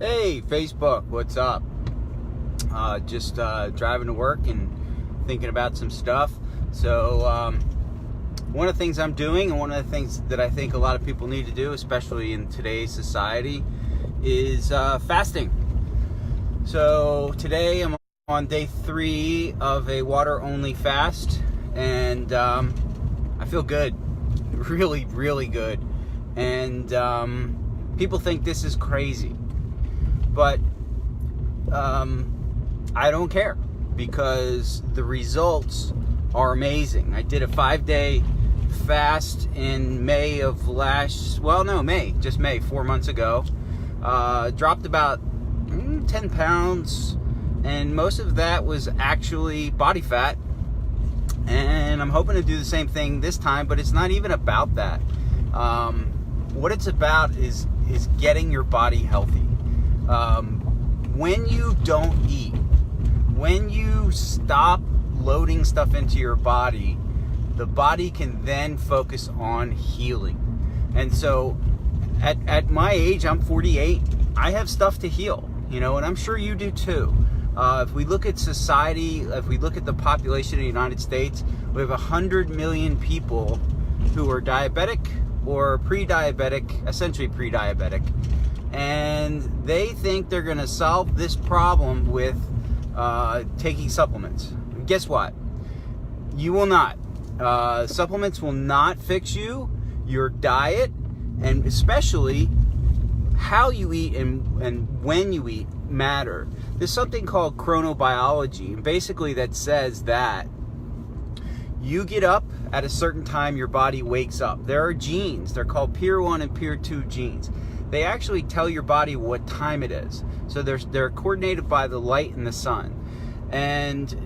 Hey, Facebook, what's up? Just driving to work and thinking about some stuff. So, one of the things I'm doing, and one of the things that I think a lot of people need to do, especially in today's society, is fasting. So, today I'm on day 3 of a water-only fast, and I feel good. Really, really good. And people think this is crazy. But I don't care, because the results are amazing. I did a 5-day fast in May, 4 months ago. Dropped about 10 pounds, and most of that was actually body fat. And I'm hoping to do the same thing this time, but it's not even about that. What it's about is getting your body healthy. When you don't eat, when you stop loading stuff into your body, the body can then focus on healing. And so at my age, I'm 48, I have stuff to heal, and I'm sure you do too. If we look at society, if we look at the population of the United States, we have 100 million people who are diabetic or pre-diabetic, essentially pre-diabetic. And they think they're going to solve this problem with taking supplements. Guess what? You will not. Supplements will not fix you. Your diet, and especially how you eat and when you eat, matter. There's something called chronobiology, and basically that says that you get up at a certain time, your body wakes up. There are genes. They're called Peer 1 and Peer 2 genes. They actually tell your body what time it is. So they're coordinated by the light and the sun. And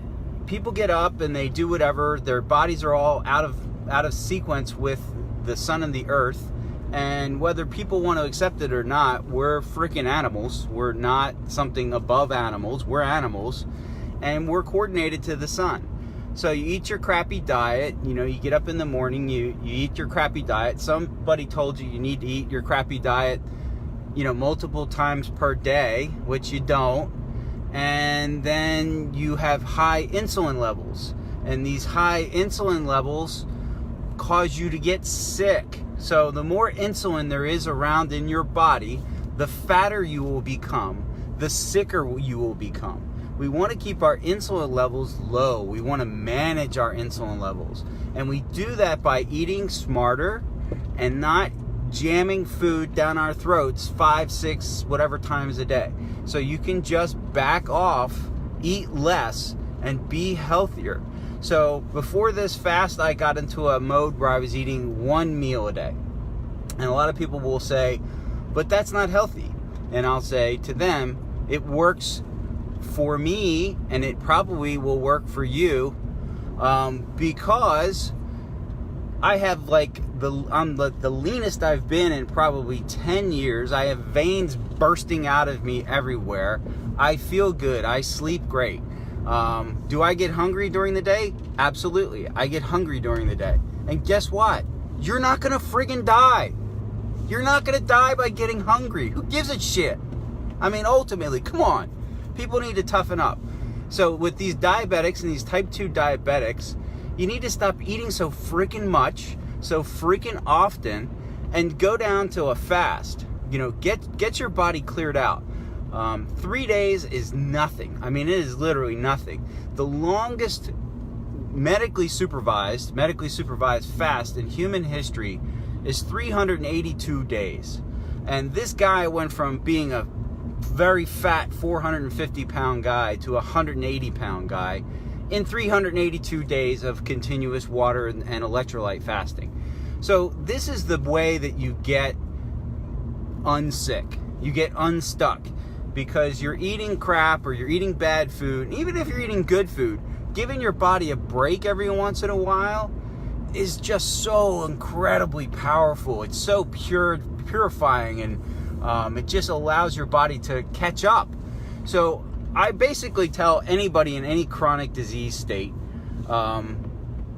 people get up and they do whatever. Their bodies are all out of sequence with the sun and the earth. And whether people want to accept it or not, we're freaking animals. We're not something above animals. We're animals. And we're coordinated to the sun. So you eat your crappy diet. You get up in the morning, you eat your crappy diet. Somebody told you need to eat your crappy diet multiple times per day, which you don't. And then you have high insulin levels. And these high insulin levels cause you to get sick. So the more insulin there is around in your body, the fatter you will become, the sicker you will become. We want to keep our insulin levels low. We want to manage our insulin levels. And we do that by eating smarter and not jamming food down our throats 5, 6, whatever times a day. So you can just back off, eat less, and be healthier. So before this fast, I got into a mode where I was eating 1 meal a day. And a lot of people will say, but that's not healthy. And I'll say to them, it works for me, and it probably will work for you, because I have I'm the leanest I've been in probably 10 years. I have veins bursting out of me everywhere. I feel good. I sleep great. Do I get hungry during the day? Absolutely. I get hungry during the day. And guess what? You're not gonna friggin' die. You're not gonna die by getting hungry. Who gives a shit? I mean, ultimately, come on. People need to toughen up. So with these diabetics and these type 2 diabetics, you need to stop eating so freaking much, so freaking often, and go down to a fast. Get your body cleared out. 3 days is nothing. I mean, it is literally nothing. The longest medically supervised fast in human history is 382 days. And this guy went from being a very fat 450-pound guy to a 180-pound guy in 382 days of continuous water and electrolyte fasting. So this is the way that you get unsick. You get unstuck, because you're eating crap or you're eating bad food. Even if you're eating good food, giving your body a break every once in a while is just so incredibly powerful. It's so purifying, and it just allows your body to catch up. So I basically tell anybody in any chronic disease state,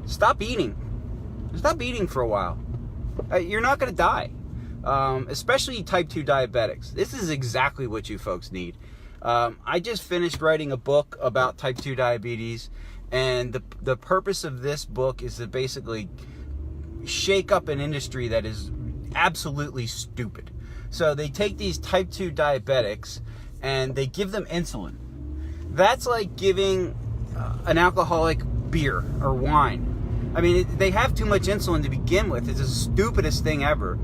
stop eating. Stop eating for a while. You're not going to die. especially type 2 diabetics. This is exactly what you folks need. I just finished writing a book about type 2 diabetes, and the purpose of this book is to basically shake up an industry that is absolutely stupid. So they take these type 2 diabetics and they give them insulin. That's like giving an alcoholic beer or wine. I mean, they have too much insulin to begin with. It's the stupidest thing ever.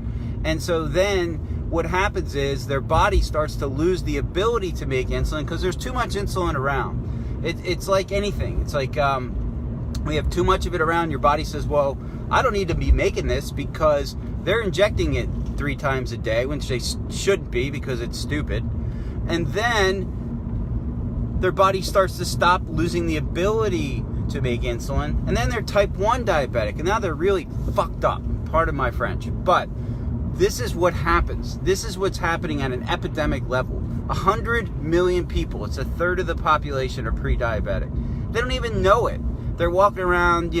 And so then what happens is their body starts to lose the ability to make insulin because there's too much insulin around. It's like anything. It's like we have too much of it around. Your body says, well, I don't need to be making this because they're injecting it 3 times a day, which they shouldn't be because it's stupid. And then their body starts to stop losing the ability to make insulin. And then they're type 1 diabetic. And now they're really fucked up. Pardon my French. But this is what happens. This is what's happening at an epidemic level. 100 million people, it's 1/3 of the population, are pre-diabetic. They don't even know it. They're walking around,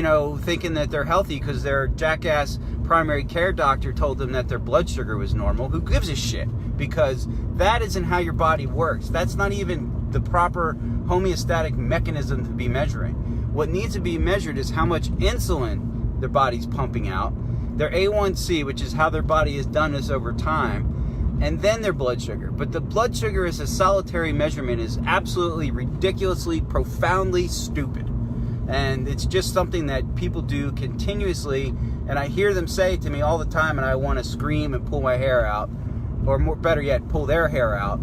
thinking that they're healthy because their jackass primary care doctor told them that their blood sugar was normal. Who gives a shit? Because that isn't how your body works. That's not even the proper homeostatic mechanism to be measuring. What needs to be measured is how much insulin their body's pumping out, their A1C, which is how their body has done this over time, and then their blood sugar. But the blood sugar as a solitary measurement is absolutely ridiculously, profoundly stupid. And it's just something that people do continuously, and I hear them say it to me all the time, and I want to scream and pull my hair out, or more better yet, pull their hair out,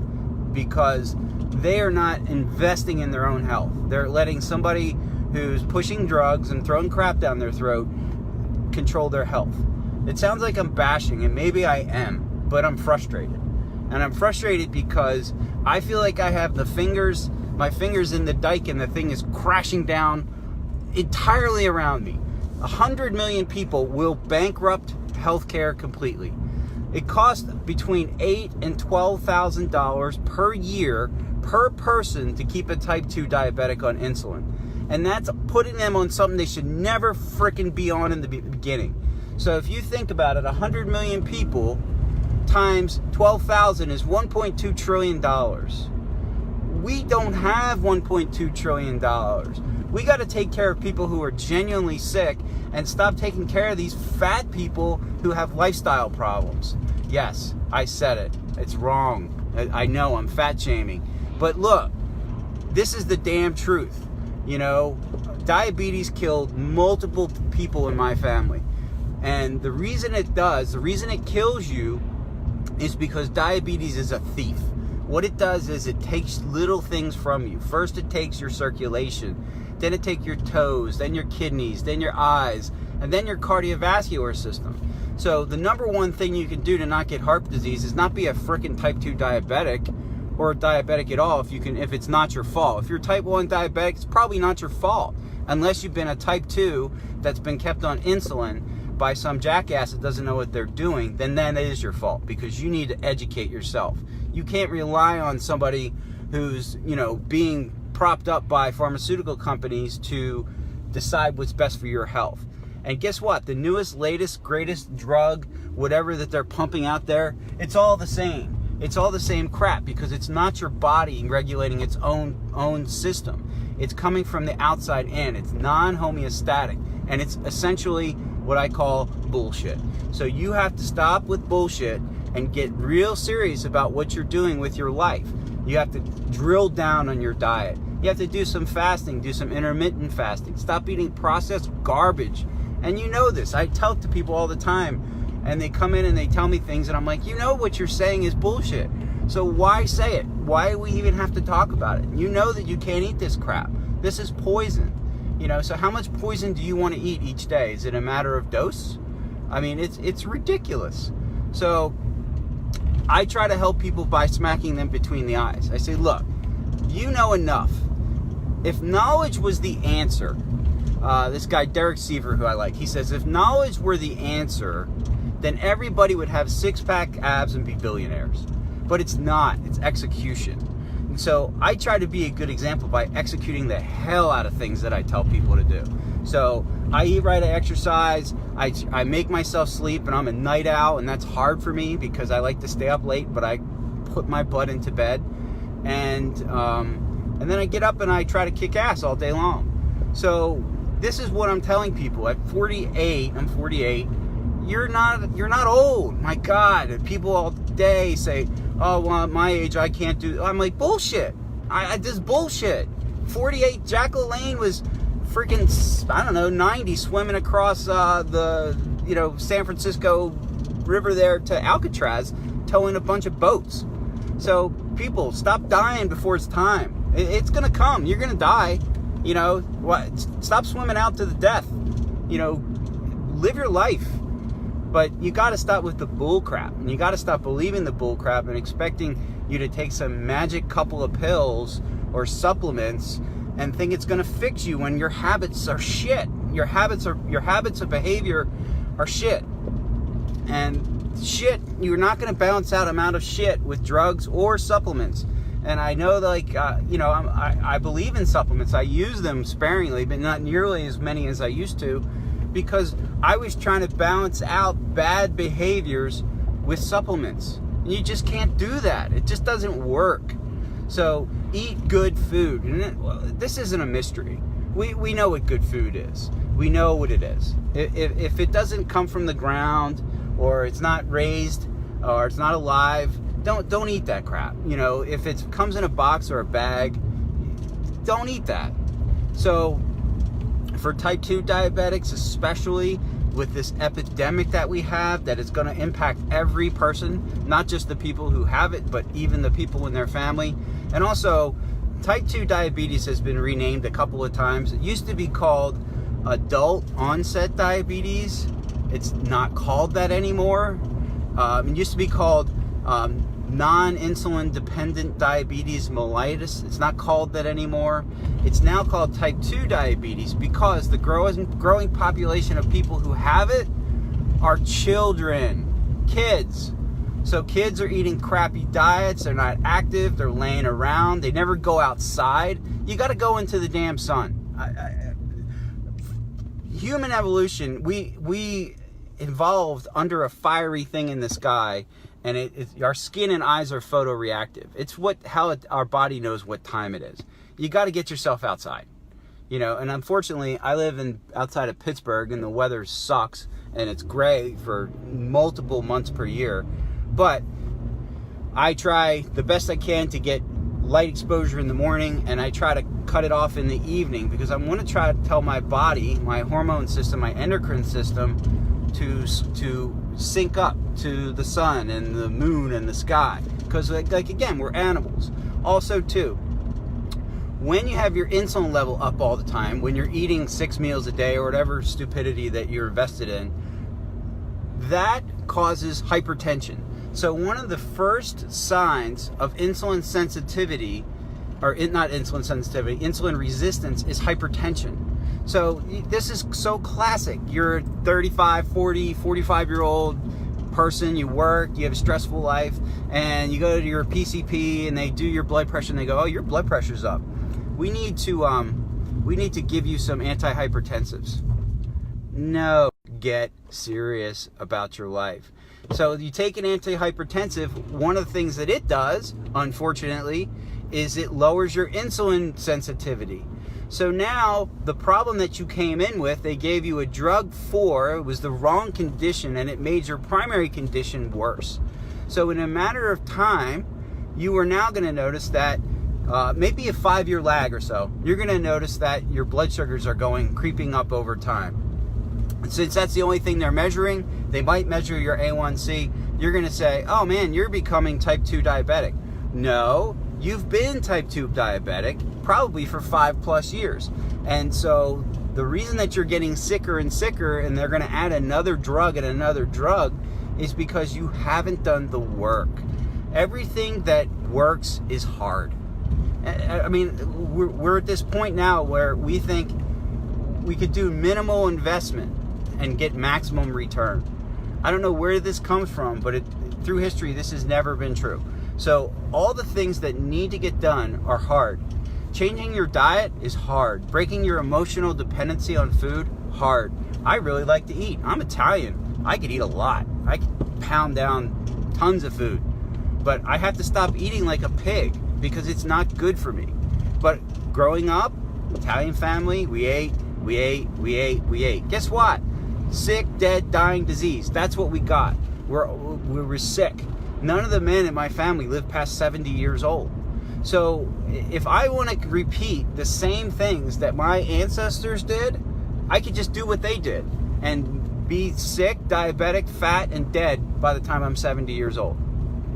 because they are not investing in their own health. They're letting somebody who's pushing drugs and throwing crap down their throat control their health. It sounds like I'm bashing, and maybe I am, but I'm frustrated. And I'm frustrated because I feel like I have my fingers in the dike, and the thing is crashing down entirely around me. 100 million people will bankrupt healthcare completely. It costs between $8,000 and $12,000 per year per person to keep a type 2 diabetic on insulin. And that's putting them on something they should never frickin' be on in the beginning. So if you think about it, 100 million people times 12,000 is $1.2 trillion. We don't have $1.2 trillion. We got to take care of people who are genuinely sick and stop taking care of these fat people who have lifestyle problems. Yes, I said it. It's wrong. I know I'm fat shaming. But look, this is the damn truth. Diabetes killed multiple people in my family. And the reason it kills you is because diabetes is a thief. What it does is it takes little things from you. First, it takes your circulation. Then it takes your toes, then your kidneys, then your eyes, and then your cardiovascular system. So the number one thing you can do to not get heart disease is not be a frickin' type 2 diabetic, or a diabetic at all if it's not your fault. If you're type 1 diabetic, it's probably not your fault. Unless you've been a type 2 that's been kept on insulin by some jackass that doesn't know what they're doing, then that is your fault, because you need to educate yourself. You can't rely on somebody who's, being propped up by pharmaceutical companies to decide what's best for your health. And guess what? The newest, latest, greatest drug, whatever that they're pumping out there, it's all the same. It's all the same crap, because it's not your body regulating its own system. It's coming from the outside in. It's non-homeostatic, and it's essentially what I call bullshit. So you have to stop with bullshit and get real serious about what you're doing with your life. You have to drill down on your diet. You have to do some fasting, do some intermittent fasting. Stop eating processed garbage. And you know this. I tell it to people all the time, and they come in and they tell me things, and I'm like, what you're saying is bullshit. So why say it? Why do we even have to talk about it? You know that you can't eat this crap. This is poison. So how much poison do you want to eat each day? Is it a matter of dose? I mean, it's ridiculous. So I try to help people by smacking them between the eyes. I say, look, you know enough. If knowledge was the answer, this guy Derek Siever, who I like, he says, if knowledge were the answer, then everybody would have six-pack abs and be billionaires. But it's not. It's execution. And so I try to be a good example by executing the hell out of things that I tell people to do. So I eat right, I exercise, I make myself sleep, and I'm a night owl, and that's hard for me because I like to stay up late, but I put my butt into bed, and then I get up and I try to kick ass all day long. So this is what I'm telling people. At 48, I'm 48. You're not old. My God, people all day say, "Oh, well, at my age, I can't do." I'm like, bullshit. This bullshit. 48. Jack LaLanne was freaking, I don't know, 90, swimming across the San Francisco River there to Alcatraz, towing a bunch of boats. So people, stop dying before it's time. It's gonna come. You're gonna die. Stop swimming out to the death. Live your life. But you got to stop with the bull crap, and you got to stop believing the bull crap and expecting you to take some magic couple of pills or supplements and think it's going to fix you when your habits are shit. Your habits of behavior are shit. And shit, you're not going to balance out amount of shit with drugs or supplements. And I know, I believe in supplements. I use them sparingly, but not nearly as many as I used to, because I was trying to balance out bad behaviors with supplements. And you just can't do that. It just doesn't work. So eat good food. And this isn't a mystery. We know what good food is. We know what it is. If it doesn't come from the ground, or it's not raised, or it's not alive, don't eat that crap. If it comes in a box or a bag, don't eat that. So for type 2 diabetics, especially with this epidemic that we have, that is going to impact every person, not just the people who have it, but even the people in their family. And also, type 2 diabetes has been renamed a couple of times. It used to be called adult onset diabetes. It's not called that anymore. It used to be called non-insulin dependent diabetes mellitus. It's not called that anymore. It's now called type 2 diabetes because the growing population of people who have it are kids. So kids are eating crappy diets. They're not active. They're laying around. They never go outside. You got to go into the damn sun. Human evolution, we evolved under a fiery thing in the sky, and our skin and eyes are photoreactive. It's how our body knows what time it is. You got to get yourself outside, and unfortunately I live outside of Pittsburgh, and the weather sucks, and it's gray for multiple months per year, but I try the best I can to get light exposure in the morning, and I try to cut it off in the evening, because I want to try to tell my body, my hormone system, my endocrine system, to sync up to the sun and the moon and the sky. Because again, we're animals. Also too, when you have your insulin level up all the time, when you're eating 6 meals a day or whatever stupidity that you're invested in, that causes hypertension. So one of the first signs of insulin sensitivity, or not insulin sensitivity, insulin resistance, is hypertension. So this is so classic. You're a 35, 40, 45-year-old person, you work, you have a stressful life, and you go to your PCP and they do your blood pressure and they go, "Oh, your blood pressure's up. We need to give you some antihypertensives." No, get serious about your life. So you take an antihypertensive, one of the things that it does, unfortunately, is it lowers your insulin sensitivity. So now the problem that you came in with, they gave you a drug for, it was the wrong condition, and it made your primary condition worse. So in a matter of time, you are now going to notice that maybe a 5-year lag or so, you're going to notice that your blood sugars are creeping up over time. And since that's the only thing they're measuring, they might measure your A1C. You're going to say, "Oh man, you're becoming type 2 diabetic." No, you've been type 2 diabetic probably for 5+ years. And so the reason that you're getting sicker and sicker, and they're going to add another drug and another drug, is because you haven't done the work. Everything that works is hard. I mean, we're at this point now where we think we could do minimal investment and get maximum return. I don't know where this comes from, but through history, this has never been true. So all the things that need to get done are hard. Changing your diet is hard. Breaking your emotional dependency on food, hard. I really like to eat. I'm Italian. I could eat a lot. I could pound down tons of food. But I have to stop eating like a pig because it's not good for me. But growing up, Italian family, we ate. Guess what? Sick, dead, dying, disease. That's what we got. We were sick. None of the men in my family lived past 70 years old. So if I want to repeat the same things that my ancestors did, I could just do what they did and be sick, diabetic, fat, and dead by the time I'm 70 years old.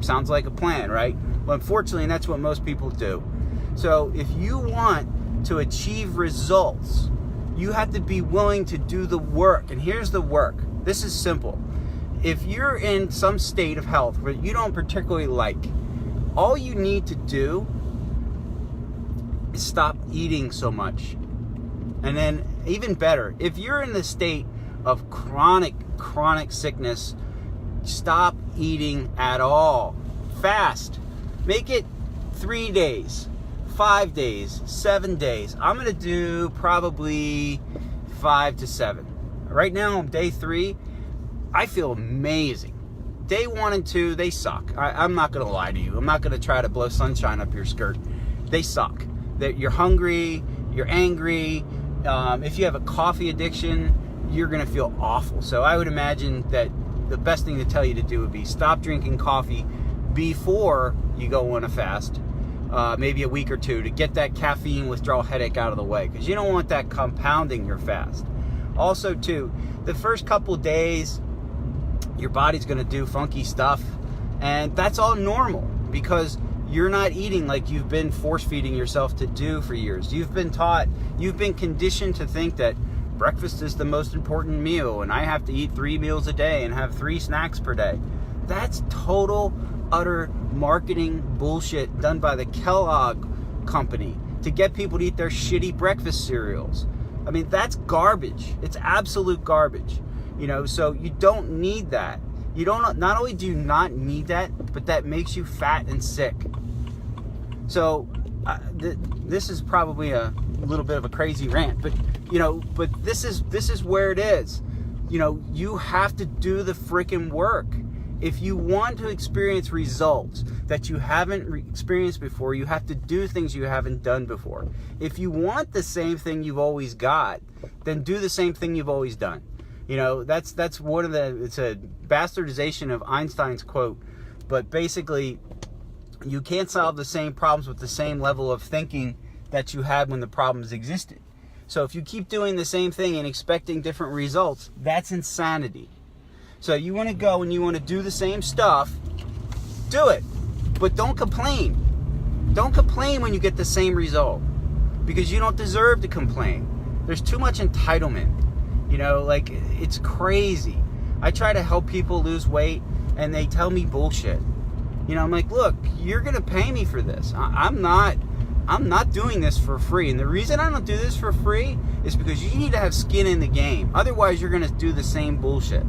Sounds like a plan, right? Well, unfortunately, that's what most people do. So if you want to achieve results, you have to be willing to do the work. And here's the work. This is simple. If you're in some state of health where you don't particularly like, all you need to do is stop eating so much. And then even better, if you're in the state of chronic sickness, stop eating at all. Fast. Make it 3 days, 5 days, 7 days. I'm going to do probably 5 to 7. Right now on day 3, I feel amazing. Day 1 and 2, they suck. I'm not going to lie to you. I'm not going to try to blow sunshine up your skirt. They suck. You're hungry, you're angry. If you have a coffee addiction, you're going to feel awful. So I would imagine that the best thing to tell you to do would be stop drinking coffee before you go on a fast, maybe a week or 2, to get that caffeine withdrawal headache out of the way, because you don't want that compounding your fast. Also, too, the first couple days, your body's going to do funky stuff, and that's all normal because you're not eating like you've been force-feeding yourself to do for years. You've been taught, you've been conditioned to think that breakfast is the most important meal and I have to eat 3 meals a day and have 3 snacks per day. That's total, utter marketing bullshit done by the Kellogg company to get people to eat their shitty breakfast cereals. I mean, that's garbage. It's absolute garbage. So you don't need that. You don't. Not only do you not need that, but that makes you fat and sick. So this is probably a little bit of a crazy rant, but but this is where it is. You have to do the freaking work. If you want to experience results that you haven't experienced before, you have to do things you haven't done before. If you want the same thing you've always got, then do the same thing you've always done. That's one of it's a bastardization of Einstein's quote, but basically you can't solve the same problems with the same level of thinking that you had when the problems existed. So if you keep doing the same thing and expecting different results, that's insanity. So you want to go and you want to do the same stuff, do it. But don't complain. Don't complain when you get the same result, because you don't deserve to complain. There's too much entitlement. It's crazy. I try to help people lose weight and they tell me bullshit. I'm like, look, you're going to pay me for this. I'm not doing this for free. And the reason I don't do this for free is because you need to have skin in the game. Otherwise, you're going to do the same bullshit.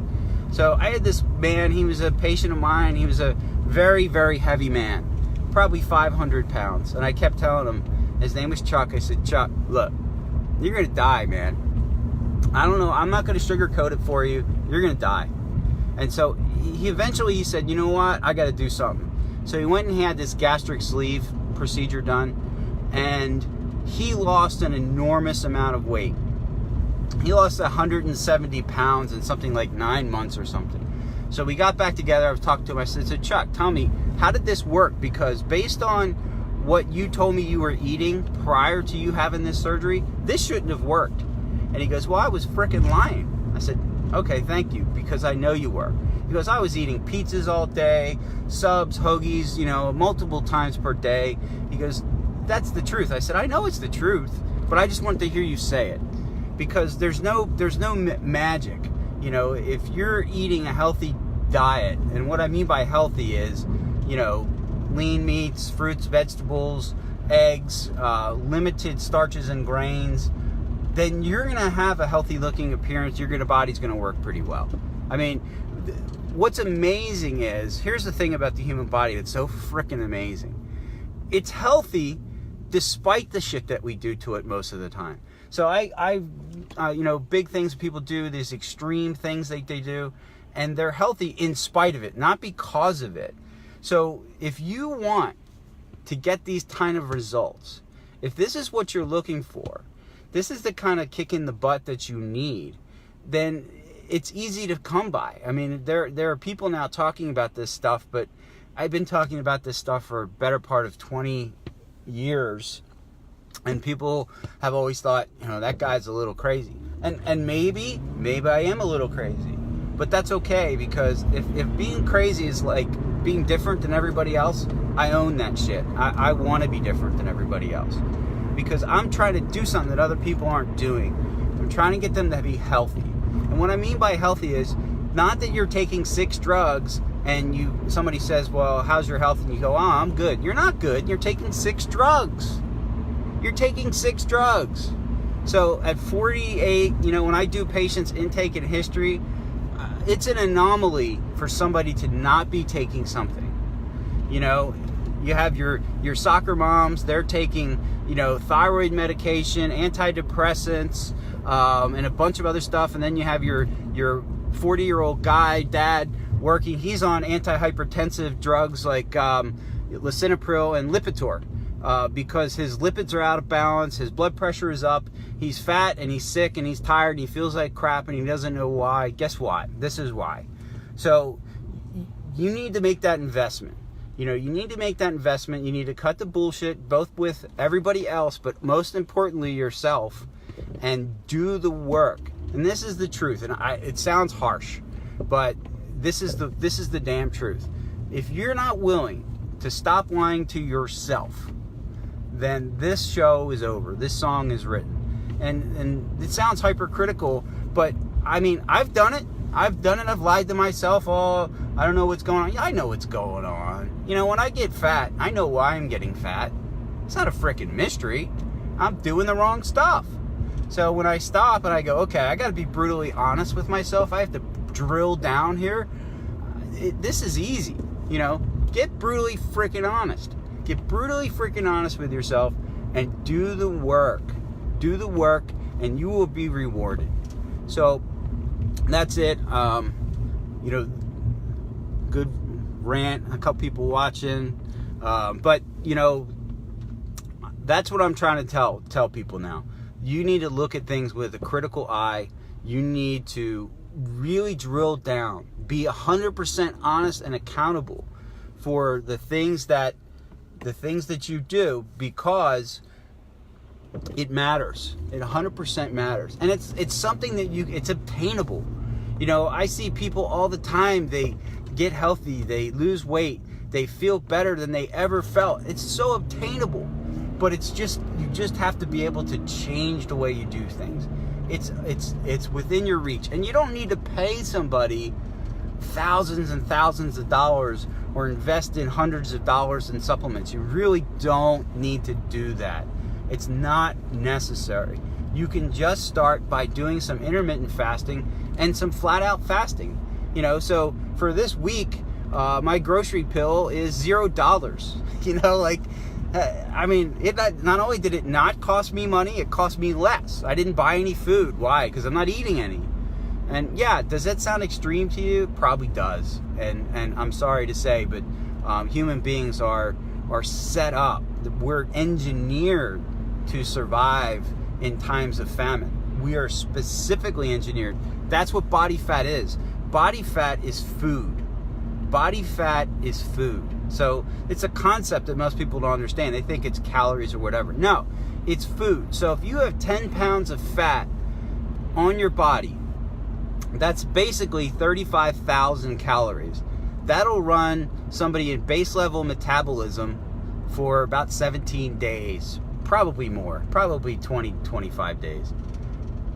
So I had this man, he was a patient of mine. He was a very, very heavy man, probably 500 pounds. And I kept telling him, his name was Chuck. I said, Chuck, look, you're going to die, man. I don't know. I'm not going to sugarcoat it for you. You're going to die. And so he eventually said, you know what? I got to do something. So he went and he had this gastric sleeve procedure done, and he lost an enormous amount of weight. He lost 170 pounds in something like 9 months or something. So we got back together. I was talking to him. I said, so Chuck, tell me, how did this work? Because based on what you told me you were eating prior to you having this surgery, this shouldn't have worked. And he goes, well, I was frickin' lying. I said, okay, thank you, because I know you were. He goes, I was eating pizzas all day, subs, hoagies, multiple times per day. He goes, that's the truth. I said, I know it's the truth, but I just wanted to hear you say it, because there's no magic. If you're eating a healthy diet, and what I mean by healthy is, lean meats, fruits, vegetables, eggs, limited starches and grains, then you're going to have a healthy looking appearance. Your body's going to work pretty well. I mean, what's amazing is, here's the thing about the human body that's so freaking amazing. It's healthy despite the shit that we do to it most of the time. So you know, big things people do, these extreme things that they do, and they're healthy in spite of it, not because of it. So if you want to get these kind of results, if this is what you're looking for, this is the kind of kick in the butt that you need, then it's easy to come by. I mean, there are people now talking about this stuff, but I've been talking about this stuff for a better part of 20 years, and people have always thought, you know, that guy's a little crazy. And maybe I am a little crazy, but that's okay, because if being crazy is like being different than everybody else, I own that shit. I want to be different than everybody else, because I'm trying to do something that other people aren't doing. I'm trying to get them to be healthy. And what I mean by healthy is not that you're taking 6 drugs and somebody says, well, how's your health? And you go, oh, I'm good. You're not good. You're taking 6 drugs. You're taking 6 drugs. So at 48, you know, when I do patients' intake and history, it's an anomaly for somebody to not be taking something. You know, you have your soccer moms, they're taking, you know, thyroid medication, antidepressants, and a bunch of other stuff. And then you have your 40-year-old guy, dad, working. He's on antihypertensive drugs like lisinopril and Lipitor, because his lipids are out of balance, his blood pressure is up, he's fat and he's sick and he's tired and he feels like crap and he doesn't know why. Guess what? This is why. So you need to make that investment. You know, you need to make that investment. You need to cut the bullshit, both with everybody else, but most importantly yourself, and do the work. And this is the truth. And it sounds harsh, but this is the damn truth. If you're not willing to stop lying to yourself, then this show is over. This song is written. And it sounds hypercritical, but I mean, I've done it. I've lied to myself. Oh, I don't know what's going on. Yeah, I know what's going on. You know, when I get fat, I know why I'm getting fat. It's not a freaking mystery. I'm doing the wrong stuff. So when I stop and I go, okay, I got to be brutally honest with myself. I have to drill down here. This is easy. You know, get brutally freaking honest. Get brutally freaking honest with yourself and do the work. Do the work and you will be rewarded. So that's it. You know, good rant, a couple people watching. But, you know, that's what I'm trying to tell people now. You need to look at things with a critical eye. You need to really drill down. Be 100% honest and accountable for the things that you do, because it matters. It 100% matters. And it's something that it's obtainable. You know, I see people all the time, they get healthy, they lose weight, they feel better than they ever felt. It's so obtainable. But it's just, you just have to be able to change the way you do things. It's within your reach. And you don't need to pay somebody thousands and thousands of dollars or invest in hundreds of dollars in supplements. You really don't need to do that. It's not necessary. You can just start by doing some intermittent fasting and some flat out fasting. You know, so for this week, my grocery bill is $0. You know, like, I mean, not only did it not cost me money, it cost me less. I didn't buy any food. Why? Because I'm not eating any. And yeah, does that sound extreme to you? Probably does. And I'm sorry to say, but human beings are set up. We're engineered to survive in times of famine. We are specifically engineered. That's what body fat is. Body fat is food. Body fat is food. So it's a concept that most people don't understand. They think it's calories or whatever. No, it's food. So if you have 10 pounds of fat on your body, that's basically 35,000 calories. That'll run somebody in base level metabolism for about 17 days, probably more, probably 20, 25 days.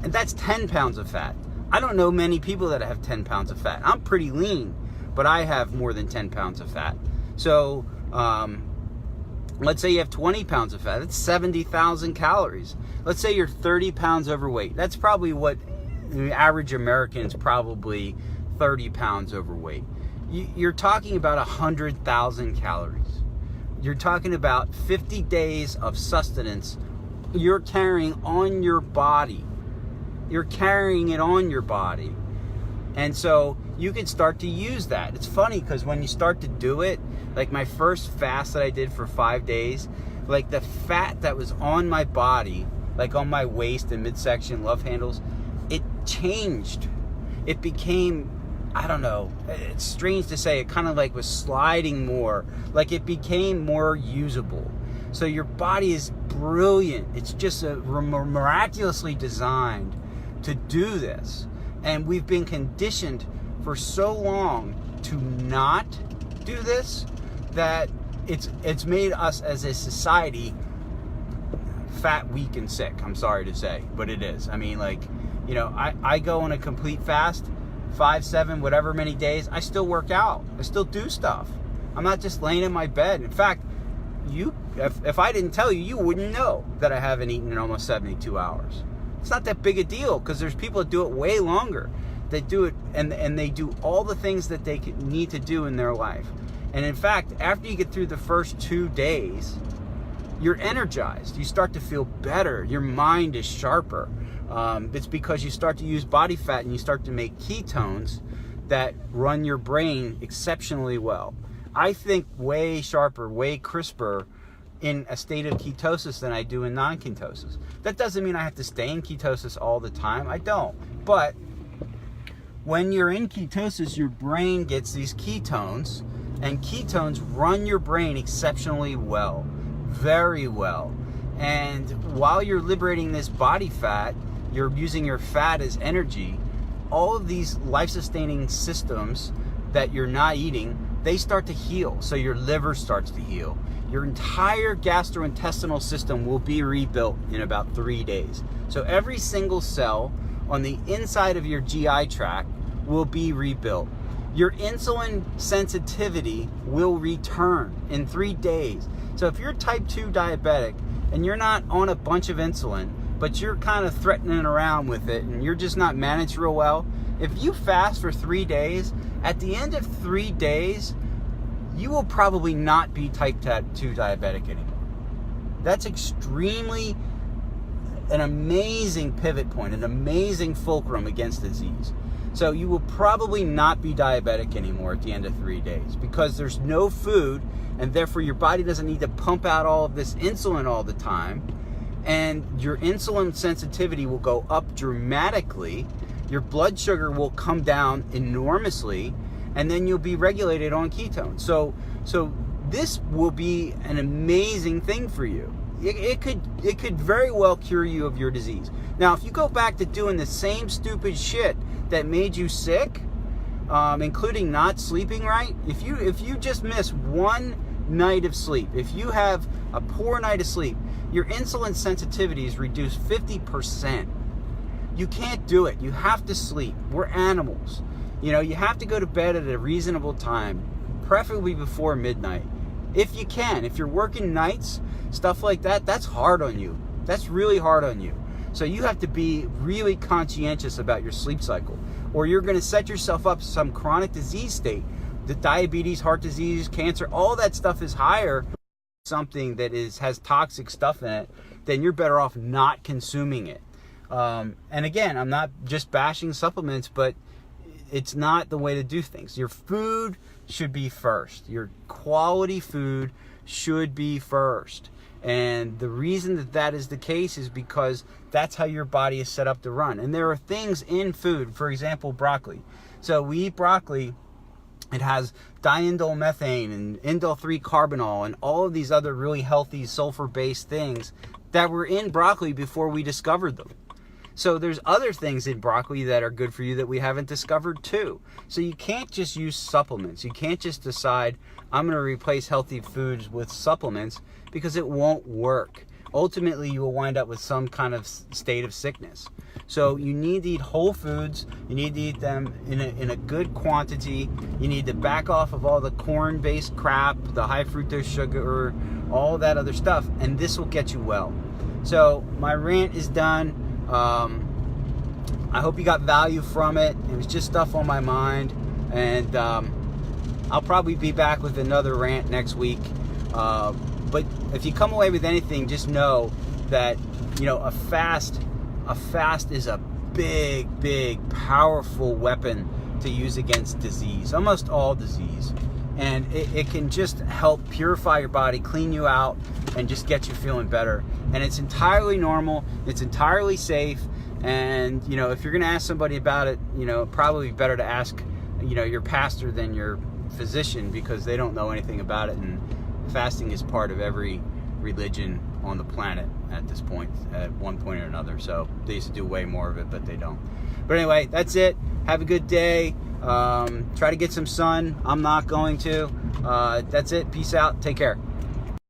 And that's 10 pounds of fat. I don't know many people that have 10 pounds of fat. I'm pretty lean, but I have more than 10 pounds of fat. So let's say you have 20 pounds of fat. That's 70,000 calories. Let's say you're 30 pounds overweight. That's probably what the average American is, probably 30 pounds overweight. You're talking about 100,000 calories. You're talking about 50 days of sustenance you're carrying on your body. You're carrying it on your body. And so you can start to use that. It's funny because when you start to do it, like my first fast that I did for 5 days, like the fat that was on my body, like on my waist and midsection, love handles, it changed. It became, I don't know, it's strange to say, it kind of like was sliding more. Like it became more usable. So your body is brilliant. It's just miraculously designed to do this. And we've been conditioned for so long to not do this that it's made us as a society fat, weak, and sick. I'm sorry to say, but it is. I mean, like, you know, I go on a complete fast, 5, 7, whatever many days. I still work out. I still do stuff. I'm not just laying in my bed. In fact, if I didn't tell you, you wouldn't know that I haven't eaten in almost 72 hours. It's not that big a deal because there's people that do it way longer. They do it and they do all the things that they need to do in their life. And in fact, after you get through the first 2 days, you're energized. You start to feel better. Your mind is sharper. It's because you start to use body fat and you start to make ketones that run your brain exceptionally well. I think way sharper, way crisper in a state of ketosis than I do in non-ketosis. That doesn't mean I have to stay in ketosis all the time. I don't. But when you're in ketosis, your brain gets these ketones, and ketones run your brain exceptionally well, very well. And while you're liberating this body fat, you're using your fat as energy. All of these life-sustaining systems that you're not eating, they start to heal. So your liver starts to heal. Your entire gastrointestinal system will be rebuilt in about 3 days. So every single cell on the inside of your GI tract will be rebuilt. Your insulin sensitivity will return in 3 days. So if you're type 2 diabetic and you're not on a bunch of insulin, but you're kind of threatening around with it and you're just not managed real well, if you fast for 3 days, at the end of 3 days, you will probably not be type 2 diabetic anymore. That's extremely an amazing pivot point, an amazing fulcrum against disease. So you will probably not be diabetic anymore at the end of 3 days because there's no food, and therefore your body doesn't need to pump out all of this insulin all the time, and your insulin sensitivity will go up dramatically, your blood sugar will come down enormously, and then you'll be regulated on ketones. So this will be an amazing thing for you. It could very well cure you of your disease. Now, if you go back to doing the same stupid shit that made you sick, including not sleeping right, if you just miss 1 night of sleep, if you have a poor night of sleep, your insulin sensitivity is reduced 50%. You can't do it. You have to sleep. We're animals. You know, you have to go to bed at a reasonable time, preferably before midnight. If you can. If you're working nights, stuff like that, that's hard on you. That's really hard on you. So you have to be really conscientious about your sleep cycle, or you're going to set yourself up some chronic disease state. The diabetes, heart disease, cancer, all that stuff is higher. Something that has toxic stuff in it, then you're better off not consuming it. And again, I'm not just bashing supplements, but it's not the way to do things. Your food should be first. Your quality food should be first. And the reason that is the case is because that's how your body is set up to run. And there are things in food, for example, broccoli. So we eat broccoli, it has diindole methane and indole 3 carbinol and all of these other really healthy sulfur-based things that were in broccoli before we discovered them. So there's other things in broccoli that are good for you that we haven't discovered too. So you can't just use supplements. You can't just decide, I'm going to replace healthy foods with supplements, because it won't work. Ultimately, you will wind up with some kind of state of sickness. So you need to eat whole foods. You need to eat them in a good quantity. You need to back off of all the corn-based crap, the high fructose sugar, all that other stuff, and this will get you well. So my rant is done. I hope you got value from it. It was just stuff on my mind, and I'll probably be back with another rant next week. But if you come away with anything, just know that, you know, a fast is a big, powerful weapon to use against disease, almost all disease. And it can just help purify your body, clean you out, and just get you feeling better. And it's entirely normal, it's entirely safe. And, you know, if you're gonna ask somebody about it, you know, probably better to ask, you know, your pastor than your physician, because they don't know anything about it. And fasting is part of every religion on the planet at this point, at one point or another. So they used to do way more of it, but they don't. But anyway, that's it. Have a good day. Try to get some sun. I'm not going to. That's it. Peace out. Take care.